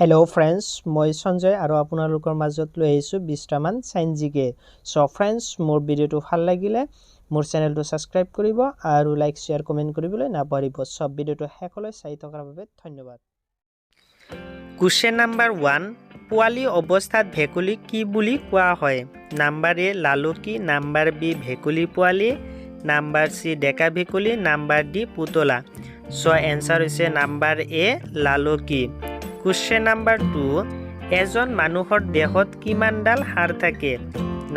Hello friends, মই Sanjay আৰু আপোনালোকৰ মাজত লৈ আহিছো 20টা মান সায়েন্স জিকে। সো friends, মোৰ ভিডিওটো ভাল লাগিলে মোৰ চেনেলটো সাবস্ক্ৰাইব কৰিব আৰু লাইক শেয়াৰ কমেন্ট কৰিবলৈ নাপাহৰিব। সব ভিডিওটো শেষলৈ চাই থকাৰ বাবে ধন্যবাদ। Question number 1, পোৱালি অৱস্থাত ভেকুলী কি বুলি কোৱা হয়? নাম্বাৰ এ লালুকি, নাম্বাৰ বি ভেকুলী পোৱালি, নাম্বাৰ সি ডেকা ভেকুলী, নাম্বাৰ ডি পুতলা। সো এনসাৰ হৈছে নাম্বাৰ এ লালুকি। Question number 2, এজন মানুহৰ দেহত কিমান ডাল হাড় থাকে?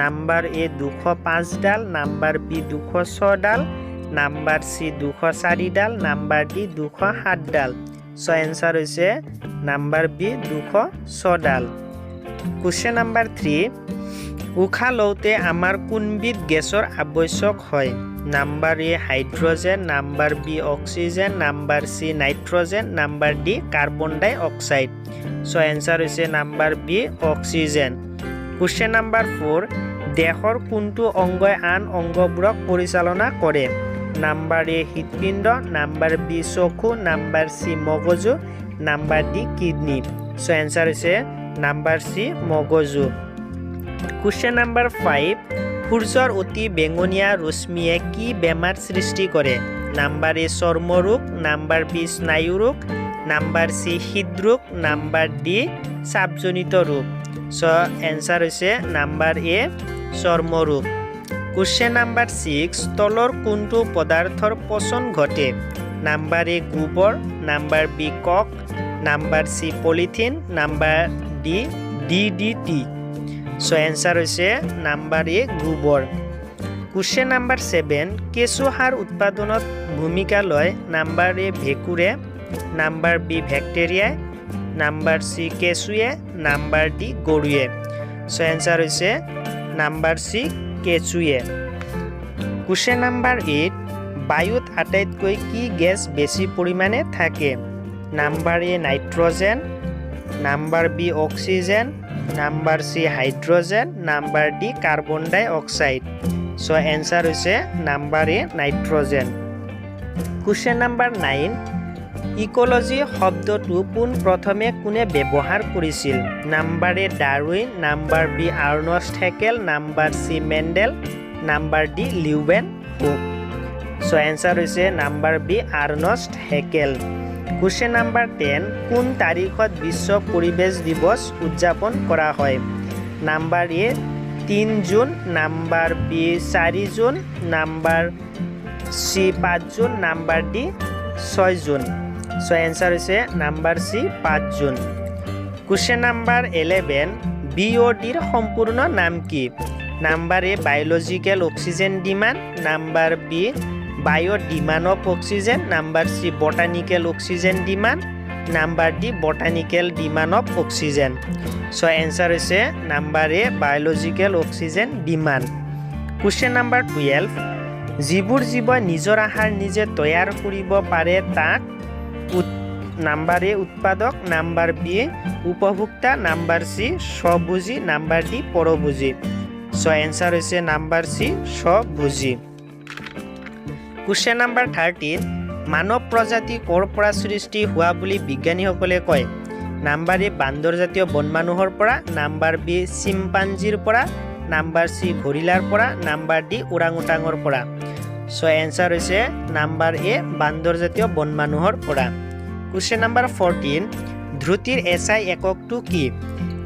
নাম্বাৰ এ 205 ডাল, নাম্বাৰ বি 206 ডাল, নাম্বাৰ সি 204 ডাল, নাম্বাৰ ডি 207 ডাল। সো এনসাৰ হৈছে নাম্বাৰ বি 206 ডাল। Question number 3, উশাহ লওঁতে আমাৰ কোনবিধ গেছৰ আৱশ্যক হয়? Number A hydrogen, number B oxygen, number C nitrogen, number D carbon dioxide. So answer হৈছে number B oxygen. Question number 4, দেহৰ কোনটো অংগই আন অংগবোৰক পৰিচালনা কৰে? নাম্বাৰ এ হৃদপিণ্ড, নাম্বাৰ বি চকু, নাম্বাৰ সি মগজু, number D kidney. So answer হৈছে নাম্বাৰ সি মগজু। Question number 5, সূৰ্যৰ অতি বেঙুনীয়া ৰশ্মিয়ে কি বেমাৰ সৃষ্টি কৰে? নাম্বাৰ এ চৰ্মৰোগ, নাম্বাৰ বি স্নায়ু ৰোগ, নাম্বাৰ সি হৃদৰোগ, নাম্বাৰ ডি চাপজনিত ৰোগ। সো এনসাৰ হৈছে নাম্বাৰ এ চৰ্মৰোগ। Question number 6, তলৰ কোনটো পদাৰ্থৰ পচন ঘটে? নাম্বাৰ এ গোবৰ, number B coke, number C polythene, number D DDT। So answer হৈছে নাম্বাৰ এ গোবৰ। Question number 7, কেঁচু সাৰ উৎপাদনত ভূমিকা লয়? নাম্বাৰ এ ভেঁকুৰে, নাম্বাৰ বি বেক্টেৰিয়াই, নাম্বাৰ সি কেঁচুৱে, নাম্বাৰ ডি গৰুৱে। সো এনসাৰ হৈছে নাম্বাৰ সি কেঁচুৱে। Question number 8, বায়ুত আটাইতকৈ কি গেছ বেছি পৰিমাণে থাকে? Number A nitrogen, number B oxygen, number C hydrogen, number D carbon dioxide. So answer হৈছে number A nitrogen. Question number 9, ecology শব্দটো পোনপ্ৰথমে কোনে ব্যৱহাৰ কৰিছিল? Number A Darwin, number B Ernst Haeckel, number C Mendel, number D Leeuwenhoek. So answer হৈছে number B Ernst Haeckel. Question number 10, কোন তাৰিখত বিশ্ব পৰিৱেশ দিৱস উদযাপন কৰা হয়? Number A 3 June, number B 4 June, number C 5 June, number D 6 June. So answer হৈছে number C 5 June. Question number 11, BODৰ সম্পূৰ্ণ নাম কি? Number A biological oxygen demand, number B bio demand of oxygen, number C botanical oxygen demand, number D botanical demand of oxygen. So answer হৈছে number A biological oxygen demand. Question number 12, যিবোৰ জীৱই নিজৰ আহাৰ নিজে তৈয়াৰ কৰিব পাৰে তাক নাম্বাৰ এ উৎপাদক, নাম্বাৰ বি উপভোক্তা, নাম্বাৰ সি স্বভোজী, নাম্বাৰ ডি পৰভোজী। সো এনসাৰ হৈছে নাম্বাৰ সি স্বভোজী। Question number 13, মানৱ প্ৰজাতি ক'ৰ পৰা সৃষ্টি হোৱা বুলি বিজ্ঞানীসকলে কয়? নাম্বাৰ এ বান্দৰজাতীয় বনমানুহৰ পৰা, নাম্বাৰ বি চিম্পাঞ্জিৰ পৰা, নাম্বাৰ সি ঘৰিলাৰ পৰা, নাম্বাৰ ডি ওৰাংউটাঙৰ পৰা। সো এনসাৰ হৈছে নাম্বাৰ এ বান্দৰজাতীয় বনমানুহৰ পৰা। Question number 14, ধ্ৰুতিৰ SI এককটো কি?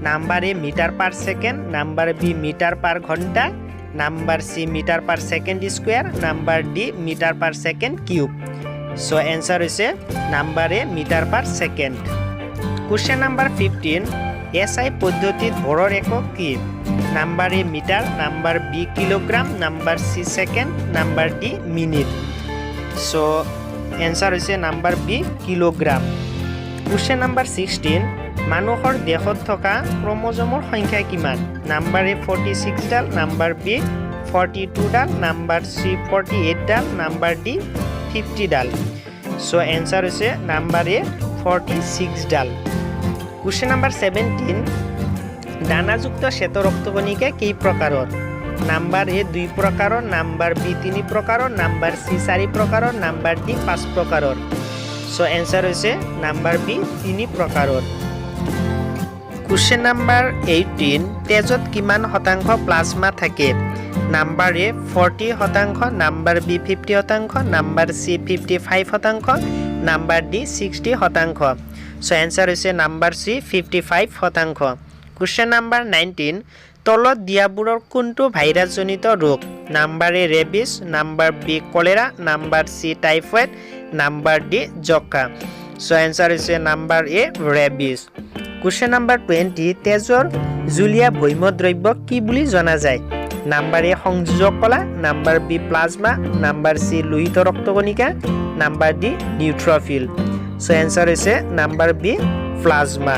Number A metre per second, number B metre per ঘণ্টা, number C metre per second square, number D metre per second cube. So answer হৈছে number A metre per second. Question number 15, SI পদ্ধতিত ভৰৰ একক কি? Number A metre, number B kilogram, number C second, number D minute. So answer হৈছে number B kilogram. Question number 16, মানুহৰ দেহত থকা ক্ৰম'জমৰ সংখ্যা কিমান? নাম্বাৰ এ 46 ডাল, নাম্বাৰ বি 42 ডাল, নাম্বাৰ সি 48 ডাল, নাম্বাৰ ডি 50 ডাল। সো এনসাৰ হৈছে নাম্বাৰ এ 46 ডাল। Question number 17, দানাযুক্ত শ্বেত ৰক্তকণিকা কেই প্ৰকাৰৰ? নাম্বাৰ এ 2 প্ৰকাৰৰ, নাম্বাৰ বি 3 প্ৰকাৰৰ, নাম্বাৰ সি 4 প্ৰকাৰৰ, নাম্বাৰ ডি 5 প্ৰকাৰৰ। সো এনসাৰ হৈছে নাম্বাৰ বি 3 প্ৰকাৰৰ। Question number 18 তেজত কিমান শতাংশ প্লাজমা থাকে নাম্বাৰ এ 40 শতাংশ নাম্বাৰ বি 50 শতাংশ নাম্বাৰ সি 55 শতাংশ নাম্বাৰ ডি 60 শতাংশ সো এনসাৰ হৈছে নাম্বাৰ সি 55 শতাংশ Question number 19 তলত দিয়াবোৰৰ কোনটো ভাইৰাছজনিত ৰোগ number A rabies number B cholera number C typhoid number D যক্কা সো এনসাৰ হৈছে number A rabies Question number 20 তেজৰ জুলীয়া ভৈমদ্ৰব্য কি বুলি জনা যায় নাম্বাৰ এ সংযোজক কলা number B plasma number C লোহিত ৰক্তকণিকা number D neutrophil so answer হৈছে নাম্বাৰ বি প্লাজমা